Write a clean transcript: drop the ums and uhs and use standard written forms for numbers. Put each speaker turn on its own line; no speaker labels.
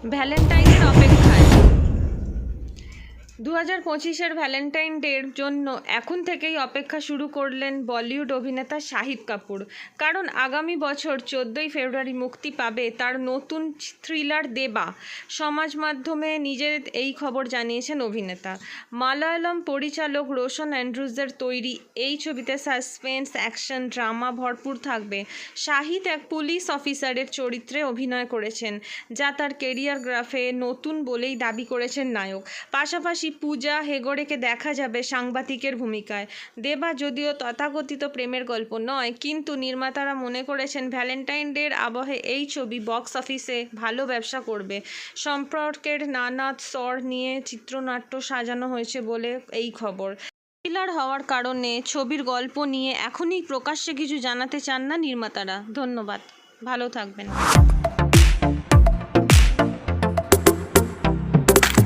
ভ্যালেন্টাইনের অপেক্ষায়। 2025-এর ভ্যালেন্টাইন ডের জন্য এখন থেকেই অপেক্ষা শুরু করলেন বলিউড অভিনেতা শাহিদ কাপুর। কারণ আগামী বছর 14ই ফেব্রুয়ারি মুক্তি পাবে তার নতুন থ্রিলার দেবা। সমাজ মাধ্যমে নিজের এই খবর জানিয়েছেন অভিনেতা। মালায়ালম পরিচালক রোশন অ্যান্ড্রুজের তৈরি এই ছবিতে সাসপেন্স, অ্যাকশন, ড্রামা ভরপুর থাকবে। শাহিদ এক পুলিশ অফিসারের চরিত্রে অভিনয় করেছেন, যা তার কেরিয়ার গ্রাফে নতুন বলেই দাবি করেছেন নায়ক। পাশাপাশি পূজা হেগড়েকে দেখা যাবে সাংবাদিকের ভূমিকায়। দেবা যদিও তথাকথিত প্রেমের গল্প নয়, কিন্তু নির্মাতারা মনে করেছেন ভ্যালেন্টাইন ডের আবহে এই ছবি বক্স অফিসে ভালো ব্যবসা করবে। সম্পর্কের নানা স্তর নিয়ে চিত্রনাট্য সাজানো হয়েছে বলে এই খবর। থ্রিলার হওয়ার কারণে ছবির গল্প নিয়ে এখনই প্রকাশ্যে কিছু জানাতে চান না নির্মাতারা। ধন্যবাদ, ভালো থাকবেন।